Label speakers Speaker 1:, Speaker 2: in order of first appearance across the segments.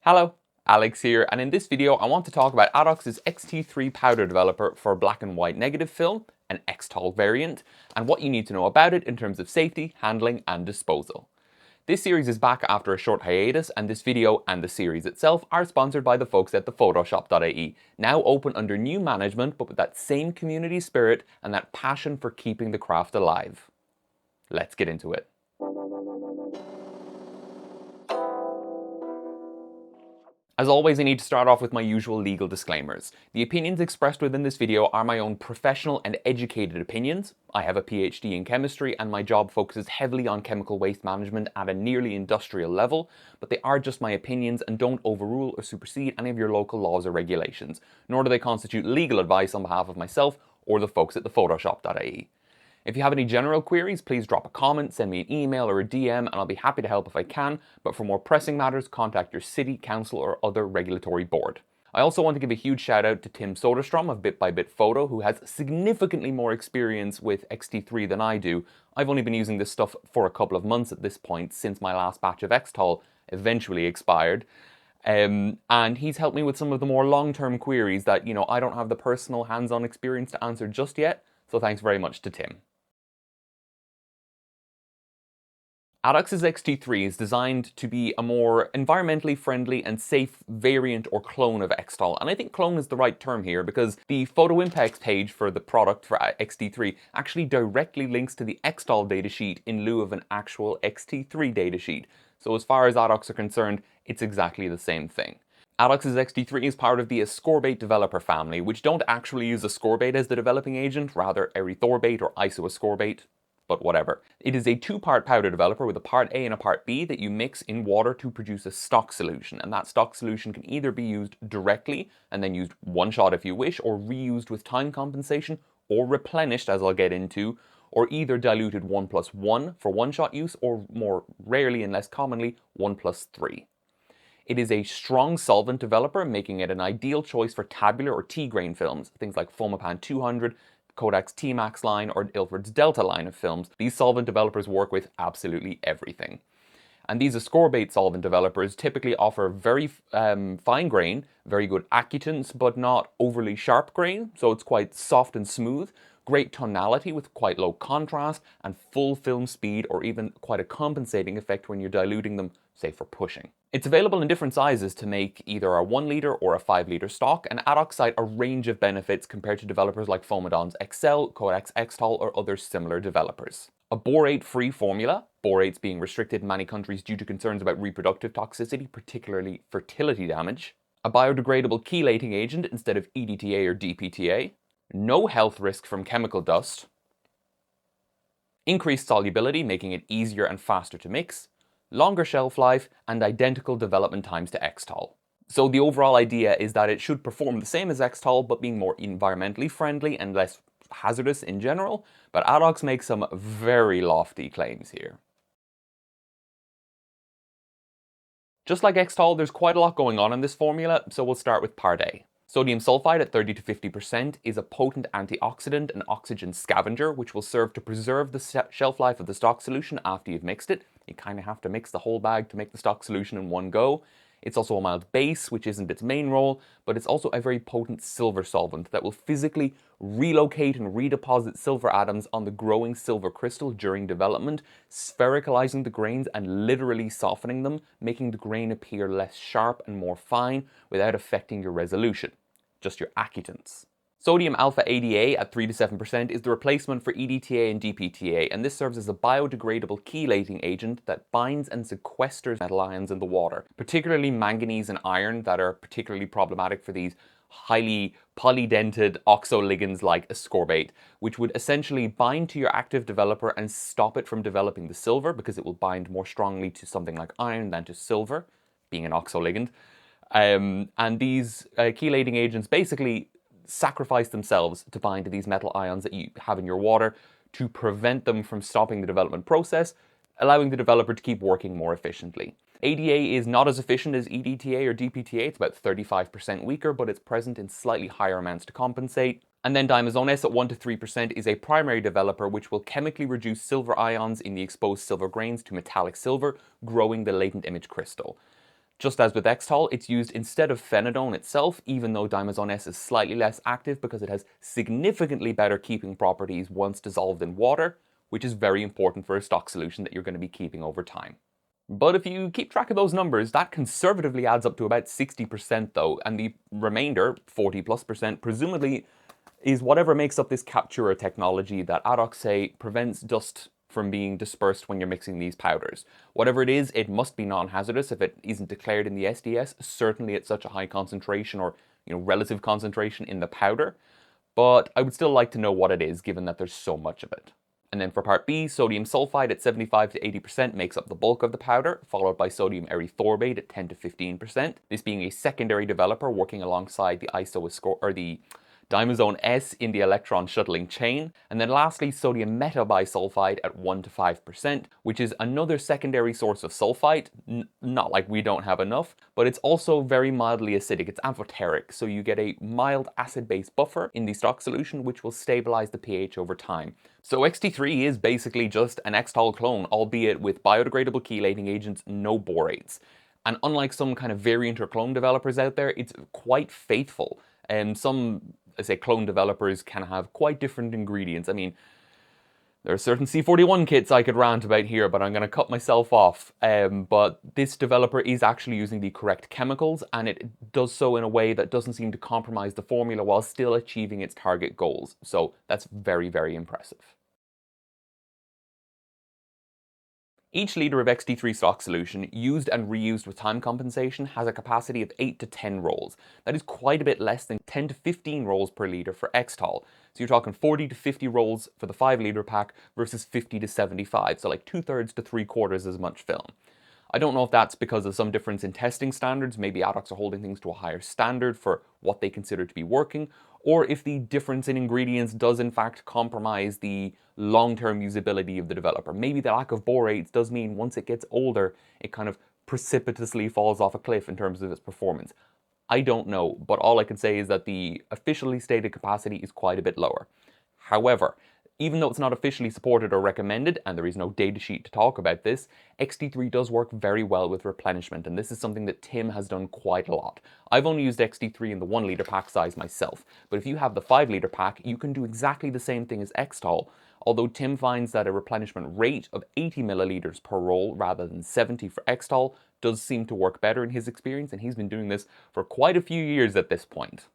Speaker 1: Hello, Alex here, and in this video I want to talk about Adox's XT-3 powder developer for black and white negative film, an Xtol variant, and what you need to know about it in terms of safety, handling, and disposal. This series is back after a short hiatus, and this video and the series itself are sponsored by the folks at the Photoshop.ie, now open under new management but with that same community spirit and that passion for keeping the craft alive. Let's get into it. As always, I need to start off with my usual legal disclaimers. The opinions expressed within this video are my own professional and educated opinions. I have a PhD in chemistry and my job focuses heavily on chemical waste management at a nearly industrial level, but they are just my opinions and don't overrule or supersede any of your local laws or regulations, nor do they constitute legal advice on behalf of myself or the folks at the Photoshop.ie. If you have any general queries, please drop a comment, send me an email or a DM, and I'll be happy to help if I can, but for more pressing matters, contact your city, council, or other regulatory board. I also want to give a huge shout out to Tim Soderstrom of Bit by Bit Photo, who has significantly more experience with XT3 than I do. I've only been using this stuff for a couple of months at this point, since my last batch of Xtol eventually expired. And he's helped me with some of the more long-term queries that, I don't have the personal hands-on experience to answer just yet, so thanks very much to Tim. Adox's XT3 is designed to be a more environmentally friendly and safe variant or clone of Xtol, and I think clone is the right term here because the photo impacts page for the product for XT3 actually directly links to the Xtol datasheet in lieu of an actual XT3 datasheet. So as far as Adox are concerned, it's exactly the same thing. Adox's XT3 is part of the ascorbate developer family, which don't actually use ascorbate as the developing agent, rather erythorbate or isoascorbate. But whatever. It is a two-part powder developer with a part A and a part B that you mix in water to produce a stock solution, and that stock solution can either be used directly and then used one shot if you wish, or reused with time compensation, or replenished, as I'll get into, or either diluted 1+1 for one-shot use, or more rarely and less commonly 1+3. It is a strong solvent developer, making it an ideal choice for tabular or T-grain films, things like Fomapan 200, Kodak's T-Max line, or Ilford's Delta line of films. These solvent developers work with absolutely everything. And these ascorbate solvent developers typically offer very fine grain, very good accutants, but not overly sharp grain, so it's quite soft and smooth, great tonality with quite low contrast, and full film speed, or even quite a compensating effect when you're diluting them, say for pushing. It's available in different sizes to make either a 1 litre or a 5 litre stock, and Adox cite a range of benefits compared to developers like Fomadon's Excel, Kodak's Xtol, or other similar developers. A borate-free formula, borates being restricted in many countries due to concerns about reproductive toxicity, particularly fertility damage. A biodegradable chelating agent instead of EDTA or DPTA. No health risk from chemical dust. Increased solubility, making it easier and faster to mix. Longer shelf life, and identical development times to Xtol. So the overall idea is that it should perform the same as Xtol, but being more environmentally friendly and less hazardous in general, but Adox makes some very lofty claims here. Just like Xtol, there's quite a lot going on in this formula, so we'll start with part A. Sodium sulfide at 30 to 50% is a potent antioxidant and oxygen scavenger, which will serve to preserve the shelf life of the stock solution after you've mixed it. You kind of have to mix the whole bag to make the stock solution in one go. It's also a mild base, which isn't its main role, but it's also a very potent silver solvent that will physically relocate and redeposit silver atoms on the growing silver crystal during development, sphericalizing the grains and literally softening them, making the grain appear less sharp and more fine without affecting your resolution, just your accutants. Sodium alpha ADA at 3 to 7% is the replacement for EDTA and DPTA, and this serves as a biodegradable chelating agent that binds and sequesters metal ions in the water, particularly manganese and iron that are particularly problematic for these highly polydented oxoligands like ascorbate, which would essentially bind to your active developer and stop it from developing the silver because it will bind more strongly to something like iron than to silver, being an oxoligand. And these chelating agents basically sacrifice themselves to bind to these metal ions that you have in your water to prevent them from stopping the development process, allowing the developer to keep working more efficiently. ADA is not as efficient as EDTA or DPTA, it's about 35% weaker, but it's present in slightly higher amounts to compensate. And then diamazone S at 1 to 3% is a primary developer which will chemically reduce silver ions in the exposed silver grains to metallic silver, growing the latent image crystal. Just as with Xtol, it's used instead of phenadone itself, even though Dimazone S is slightly less active because it has significantly better keeping properties once dissolved in water, which is very important for a stock solution that you're going to be keeping over time. But if you keep track of those numbers, that conservatively adds up to about 60% though, and the remainder, 40+%, presumably is whatever makes up this Captura technology that Adox say prevents dust from being dispersed when you're mixing these powders. Whatever it is, it must be non-hazardous if it isn't declared in the SDS, certainly at such a high concentration or relative concentration in the powder, but I would still like to know what it is given that there's so much of it. And then for part B, sodium sulfide at 75 to 80% makes up the bulk of the powder, followed by sodium erythorbate at 10 to 15%, this being a secondary developer working alongside the Dimazone S in the electron shuttling chain, and then lastly sodium metabisulfide at 1 to 5%, which is another secondary source of sulfite, not like we don't have enough, but it's also very mildly acidic, it's amphoteric, so you get a mild acid-base buffer in the stock solution which will stabilize the pH over time. So XT3 is basically just an Xtol clone, albeit with biodegradable chelating agents, no borates. And unlike some kind of variant or clone developers out there, it's quite faithful. And some, say, clone developers can have quite different ingredients. I mean, there are certain C41 kits I could rant about here, but I'm going to cut myself off. But this developer is actually using the correct chemicals, and it does so in a way that doesn't seem to compromise the formula while still achieving its target goals. So that's very, very impressive. Each litre of XT3 stock solution, used and reused with time compensation, has a capacity of 8 to 10 rolls. That is quite a bit less than 10 to 15 rolls per litre for Xtol. So you're talking 40 to 50 rolls for the 5 litre pack versus 50 to 75, so like 2/3 to 3/4 as much film. I don't know if that's because of some difference in testing standards, maybe Adox are holding things to a higher standard for what they consider to be working, or if the difference in ingredients does in fact compromise the long-term usability of the developer. Maybe the lack of borates does mean once it gets older, it kind of precipitously falls off a cliff in terms of its performance. I don't know, but all I can say is that the officially stated capacity is quite a bit lower. However, even though it's not officially supported or recommended, and there is no datasheet to talk about this, XT3 does work very well with replenishment, and this is something that Tim has done quite a lot. I've only used XT3 in the 1 litre pack size myself, but if you have the 5 litre pack, you can do exactly the same thing as Xtol, although Tim finds that a replenishment rate of 80 milliliters per roll rather than 70 for Xtol does seem to work better in his experience, and he's been doing this for quite a few years at this point.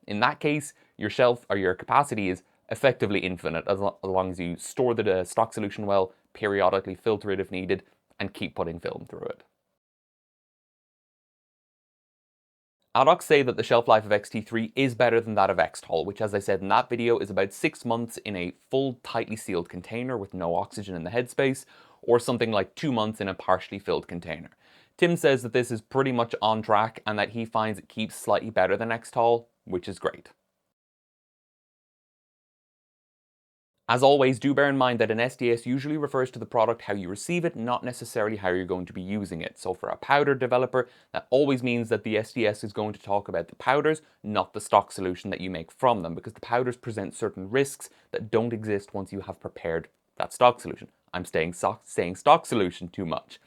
Speaker 1: In that case, your shelf or your capacity is effectively infinite as long as you store the stock solution well, periodically filter it if needed, and keep putting film through it. Adox say that the shelf life of XT3 is better than that of Xtol, which as I said in that video is about 6 months in a full tightly sealed container with no oxygen in the headspace, or something like 2 months in a partially filled container. Tim says that this is pretty much on track and that he finds it keeps slightly better than Xtol, which is great. As always, do bear in mind that an SDS usually refers to the product how you receive it, not necessarily how you're going to be using it. So for a powder developer, that always means that the SDS is going to talk about the powders, not the stock solution that you make from them, because the powders present certain risks that don't exist once you have prepared that stock solution. I'm saying stock solution too much.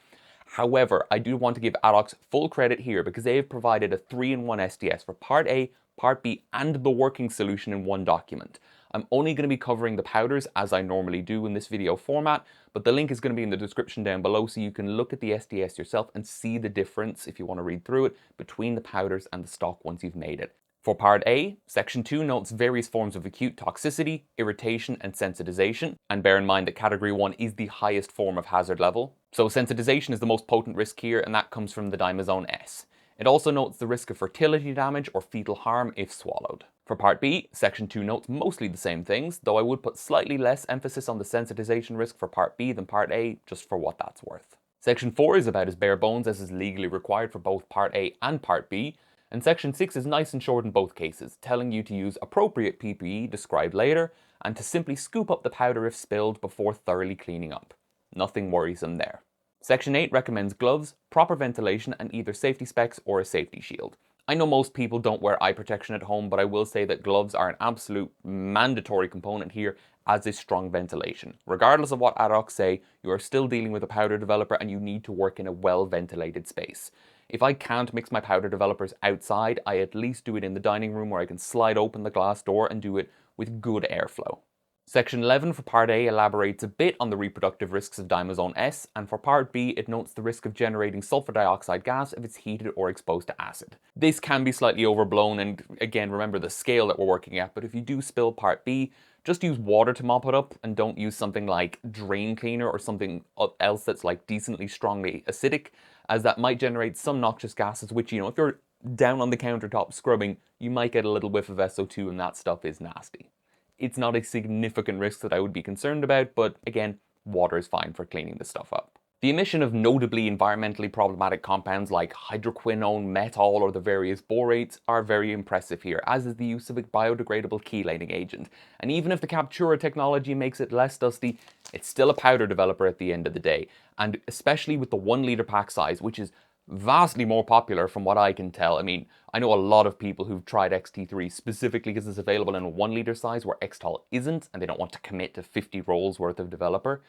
Speaker 1: However, I do want to give Adox full credit here because they have provided a 3-in-1 SDS for Part A, Part B, and the working solution in one document. I'm only going to be covering the powders as I normally do in this video format, but the link is going to be in the description down below so you can look at the SDS yourself and see the difference, if you want to read through it, between the powders and the stock once you've made it. For Part A, Section 2 notes various forms of acute toxicity, irritation, and sensitization, and bear in mind that Category 1 is the highest form of hazard level. So sensitization is the most potent risk here, and that comes from the Dimazone S. It also notes the risk of fertility damage or fetal harm if swallowed. For Part B, Section 2 notes mostly the same things, though I would put slightly less emphasis on the sensitization risk for Part B than Part A, just for what that's worth. Section 4 is about as bare bones as is legally required for both Part A and Part B, and Section 6 is nice and short in both cases, telling you to use appropriate PPE described later, and to simply scoop up the powder if spilled before thoroughly cleaning up. Nothing worrisome there. Section 8 recommends gloves, proper ventilation, and either safety specs or a safety shield. I know most people don't wear eye protection at home, but I will say that gloves are an absolute mandatory component here, as is strong ventilation. Regardless of what Adox say, you are still dealing with a powder developer and you need to work in a well-ventilated space. If I can't mix my powder developers outside, I at least do it in the dining room where I can slide open the glass door and do it with good airflow. Section 11 for Part A elaborates a bit on the reproductive risks of Dimazone S, and for Part B it notes the risk of generating sulfur dioxide gas if it's heated or exposed to acid. This can be slightly overblown, and again, remember the scale that we're working at, but if you do spill Part B, just use water to mop it up and don't use something like drain cleaner or something else that's like decently strongly acidic, as that might generate some noxious gases which, you know, if you're down on the countertop scrubbing, you might get a little whiff of SO2 and that stuff is nasty. It's not a significant risk that I would be concerned about, but again, water is fine for cleaning this stuff up. The emission of notably environmentally problematic compounds like hydroquinone, metol, or the various borates are very impressive here, as is the use of a biodegradable chelating agent. And even if the Captura technology makes it less dusty, it's still a powder developer at the end of the day. And especially with the 1 liter pack size, which is vastly more popular from what I can tell. I mean, I know a lot of people who've tried XT3 specifically because it's available in a 1 liter size where Xtol isn't, and they don't want to commit to 50 rolls worth of developer.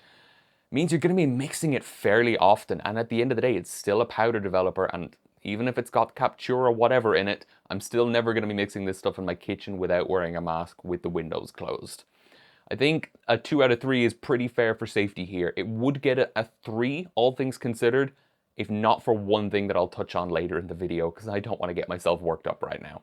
Speaker 1: Means you're going to be mixing it fairly often, and at the end of the day, it's still a powder developer, and even if it's got Captura or whatever in it, I'm still never going to be mixing this stuff in my kitchen without wearing a mask with the windows closed. I think a 2 out of 3 is pretty fair for safety here. It would get a 3, all things considered, if not for one thing that I'll touch on later in the video, because I don't want to get myself worked up right now.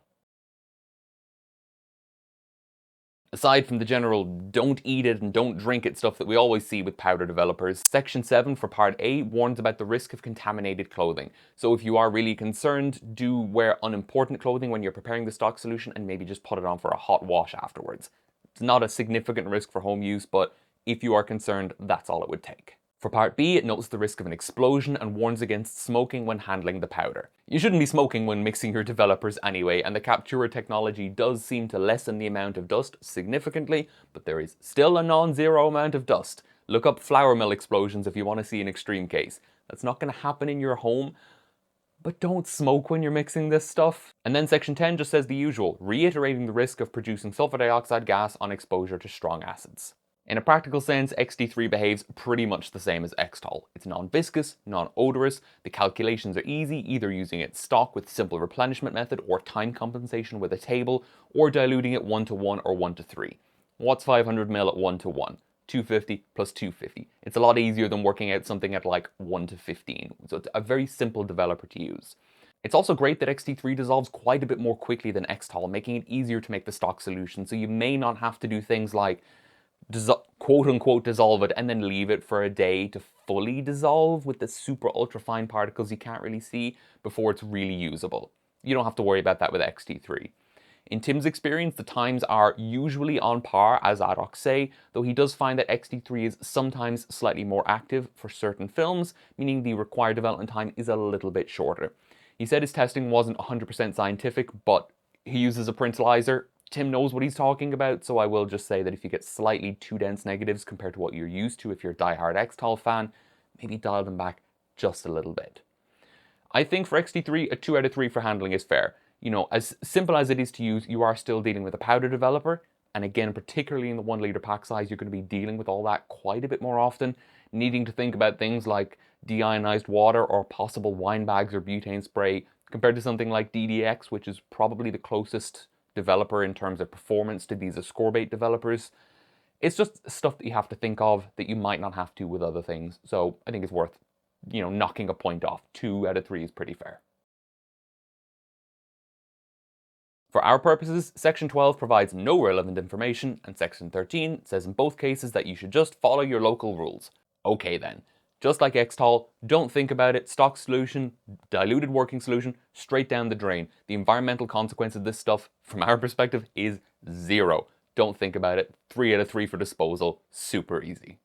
Speaker 1: Aside from the general don't eat it and don't drink it stuff that we always see with powder developers, Section 7 for Part A warns about the risk of contaminated clothing. So if you are really concerned, do wear unimportant clothing when you're preparing the stock solution and maybe just put it on for a hot wash afterwards. It's not a significant risk for home use, but if you are concerned, that's all it would take. For Part B, it notes the risk of an explosion and warns against smoking when handling the powder. You shouldn't be smoking when mixing your developers anyway, and the Captura technology does seem to lessen the amount of dust significantly, but there is still a non-zero amount of dust. Look up flour mill explosions if you want to see an extreme case. That's not going to happen in your home, but don't smoke when you're mixing this stuff. And then Section 10 just says the usual, reiterating the risk of producing sulfur dioxide gas on exposure to strong acids. In a practical sense, XT3 behaves pretty much the same as Xtol. It's non-viscous, non-odorous, the calculations are easy, either using it stock with simple replenishment method or time compensation with a table, or diluting it 1:1 or 1:3. What's 500 ml at 1:1? 250 plus 250. It's a lot easier than working out something at like 1:15, so it's a very simple developer to use. It's also great that XT3 dissolves quite a bit more quickly than Xtol, making it easier to make the stock solution, so you may not have to do things like quote-unquote dissolve it and then leave it for a day to fully dissolve with the super ultra fine particles you can't really see before it's really usable. You don't have to worry about that with XT3. In Tim's experience, the times are usually on par, as Adox say, though he does find that XT3 is sometimes slightly more active for certain films, meaning the required development time is a little bit shorter. He said his testing wasn't 100% scientific, but he uses a printalizer. Tim knows what he's talking about, so I will just say that if you get slightly too dense negatives compared to what you're used to if you're a diehard Xtol fan, maybe dial them back just a little bit. I think for XT3, a 2 out of 3 for handling is fair. You know, as simple as it is to use, you are still dealing with a powder developer, and again, particularly in the 1 liter pack size, you're going to be dealing with all that quite a bit more often, needing to think about things like deionized water or possible wine bags or butane spray, compared to something like DDX, which is probably the closest developer in terms of performance to these ascorbate developers. It's just stuff that you have to think of that you might not have to with other things. So I think it's worth, you know, knocking a point off. 2 out of 3 is pretty fair. For our purposes, Section 12 provides no relevant information, and Section 13 says in both cases that you should just follow your local rules. Okay then. Just like Xtol, don't think about it, stock solution, diluted working solution, straight down the drain. The environmental consequence of this stuff, from our perspective, is 0. Don't think about it, 3 out of 3 for disposal, super easy.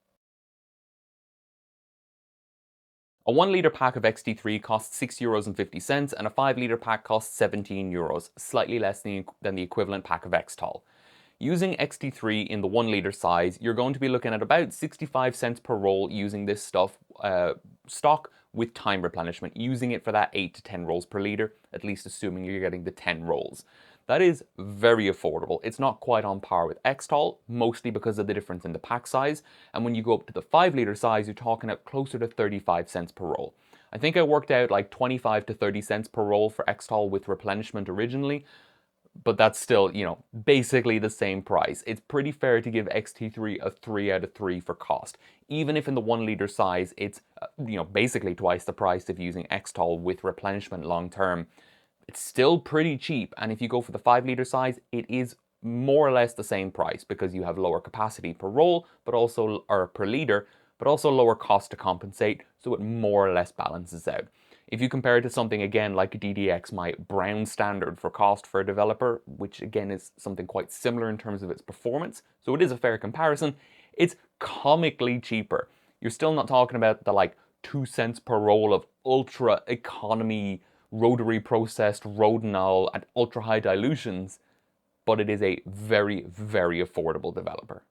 Speaker 1: A 1 liter pack of XT3 costs €6.50 and a 5 liter pack costs €17, slightly less than the equivalent pack of Xtol. Using XT3 in the 1 liter size, you're going to be looking at about 65 cents per roll using this stuff stock with time replenishment, using it for that 8 to 10 rolls per liter, at least assuming you're getting the 10 rolls. That is very affordable. It's not quite on par with Xtol, mostly because of the difference in the pack size, and when you go up to the 5 liter size, you're talking at closer to 35 cents per roll. I think I worked out like 25 to 30 cents per roll for Xtol with replenishment originally, but that's still, basically the same price. It's pretty fair to give XT3 a 3 out of 3 for cost. Even if in the 1 liter size, it's, basically twice the price of using Xtol with replenishment long term. It's still pretty cheap, and if you go for the 5 liter size, it is more or less the same price because you have lower capacity per roll, or per liter, but also lower cost to compensate, so it more or less balances out. If you compare it to something again like DDX, my brown standard for cost for a developer, which again is something quite similar in terms of its performance, so it is a fair comparison, it's comically cheaper. You're still not talking about the like 2 cents per roll of ultra economy rotary processed Rodinal at ultra high dilutions, but it is a very, very affordable developer.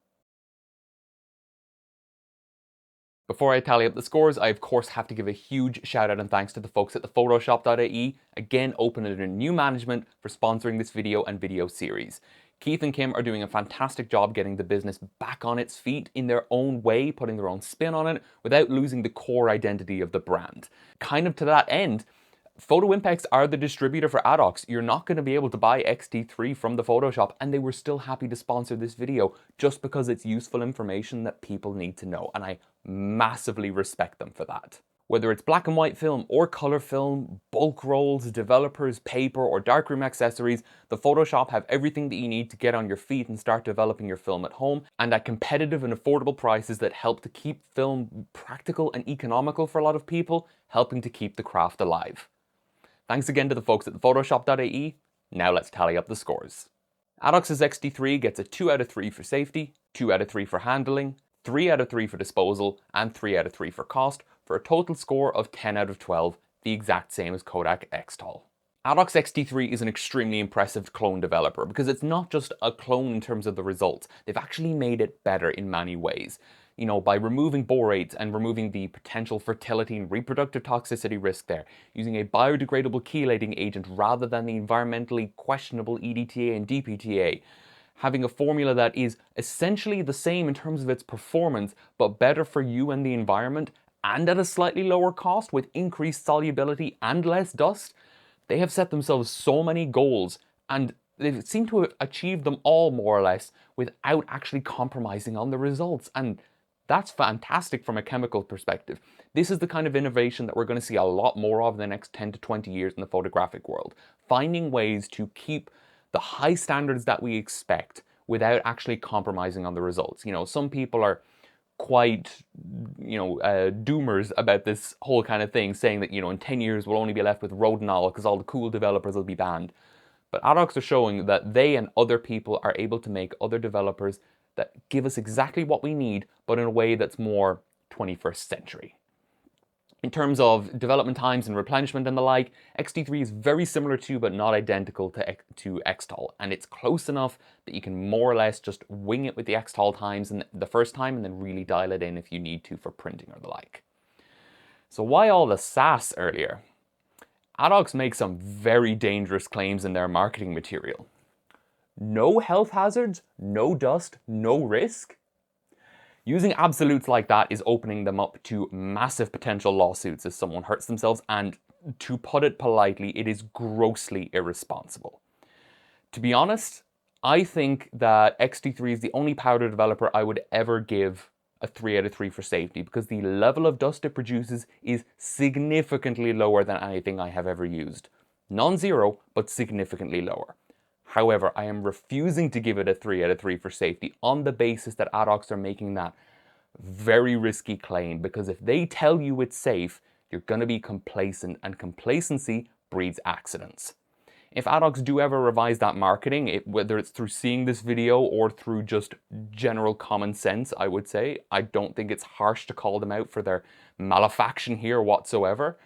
Speaker 1: Before I tally up the scores, I of course have to give a huge shout out and thanks to the folks at the Photoshop.ie, again open under new management, for sponsoring this video and video series. Keith and Kim are doing a fantastic job getting the business back on its feet in their own way, putting their own spin on it, without losing the core identity of the brand. Kind of to that end, Photo Impex are the distributor for Adox. You're not going to be able to buy XT3 from the Photoshop, and they were still happy to sponsor this video just because it's useful information that people need to know, and I massively respect them for that. Whether it's black and white film or color film, bulk rolls, developers, paper, or darkroom accessories, the Photoshop have everything that you need to get on your feet and start developing your film at home, and at competitive and affordable prices that help to keep film practical and economical for a lot of people, helping to keep the craft alive. Thanks again to the folks at the Photoshop.ie. Now let's tally up the scores. Adox's XT3 gets a 2 out of 3 for safety, 2 out of 3 for handling, 3 out of 3 for disposal, and 3 out of 3 for cost, for a total score of 10 out of 12, the exact same as Kodak Xtol. Adox XT3 is an extremely impressive clone developer because it's not just a clone in terms of the results, they've actually made it better in many ways. By removing borates and removing the potential fertility and reproductive toxicity risk there, using a biodegradable chelating agent rather than the environmentally questionable EDTA and DPTA, having a formula that is essentially the same in terms of its performance, but better for you and the environment, and at a slightly lower cost with increased solubility and less dust. They have set themselves so many goals, and they seem to have achieved them all more or less without actually compromising on the results, and that's fantastic from a chemical perspective. This is the kind of innovation that we're going to see a lot more of in the next 10 to 20 years in the photographic world. Finding ways to keep the high standards that we expect without actually compromising on the results. Some people are quite, doomers about this whole kind of thing, saying that, in 10 years we'll only be left with Rodinal because all the cool developers will be banned. But Adox are showing that they and other people are able to make other developers that give us exactly what we need, but in a way that's more 21st century. In terms of development times and replenishment and the like, XT3 is very similar to, but not identical to Xtol, and it's close enough that you can more or less just wing it with the Xtol times the first time and then really dial it in if you need to for printing or the like. So why all the sass earlier? Adox makes some very dangerous claims in their marketing material. No health hazards, no dust, no risk? Using absolutes like that is opening them up to massive potential lawsuits if someone hurts themselves, and to put it politely, it is grossly irresponsible. To be honest, I think that XT3 is the only powder developer I would ever give a 3 out of 3 for safety, because the level of dust it produces is significantly lower than anything I have ever used. Non-zero, but significantly lower. However, I am refusing to give it a 3 out of 3 for safety on the basis that Adox are making that very risky claim, because if they tell you it's safe, you're going to be complacent, and complacency breeds accidents. If Adox do ever revise that marketing, whether it's through seeing this video or through just general common sense, I would say, I don't think it's harsh to call them out for their malefaction here whatsoever,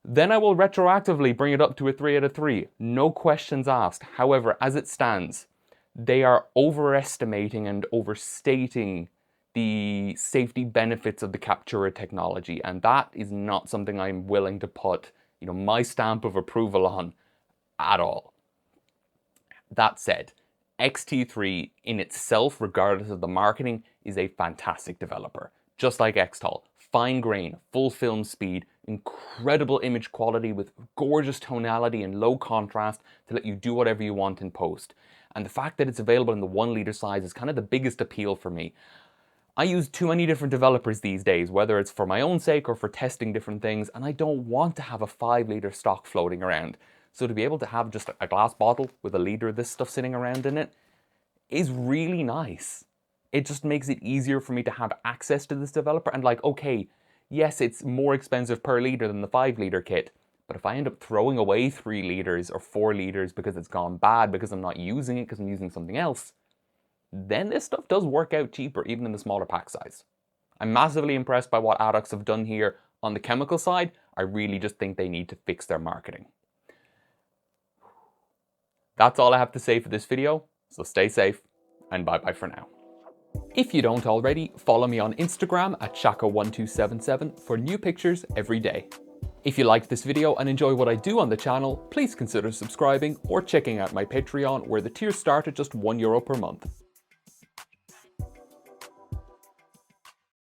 Speaker 1: then I will retroactively bring it up to a 3 out of 3, no questions asked. However, as it stands, they are overestimating and overstating the safety benefits of the Captura technology, and that is not something I'm willing to put, my stamp of approval on at all. That said, XT3 in itself, regardless of the marketing, is a fantastic developer. Just like Xtol, fine grain, full film speed, incredible image quality with gorgeous tonality and low contrast to let you do whatever you want in post. And the fact that it's available in the 1 liter size is kind of the biggest appeal for me. I use too many different developers these days, whether it's for my own sake or for testing different things, and I don't want to have a 5 liter stock floating around. So to be able to have just a glass bottle with a liter of this stuff sitting around in it is really nice. It just makes it easier for me to have access to this developer and like, okay, yes, it's more expensive per liter than the 5 liter kit, but if I end up throwing away 3 liters or 4 liters because it's gone bad, because I'm not using it, because I'm using something else, then this stuff does work out cheaper, even in the smaller pack size. I'm massively impressed by what Adox have done here on the chemical side. I really just think they need to fix their marketing. That's all I have to say for this video, so stay safe, and bye-bye for now. If you don't already, follow me on Instagram at Shaka1277 for new pictures every day. If you liked this video and enjoy what I do on the channel, please consider subscribing or checking out my Patreon, where the tiers start at just €1 per month.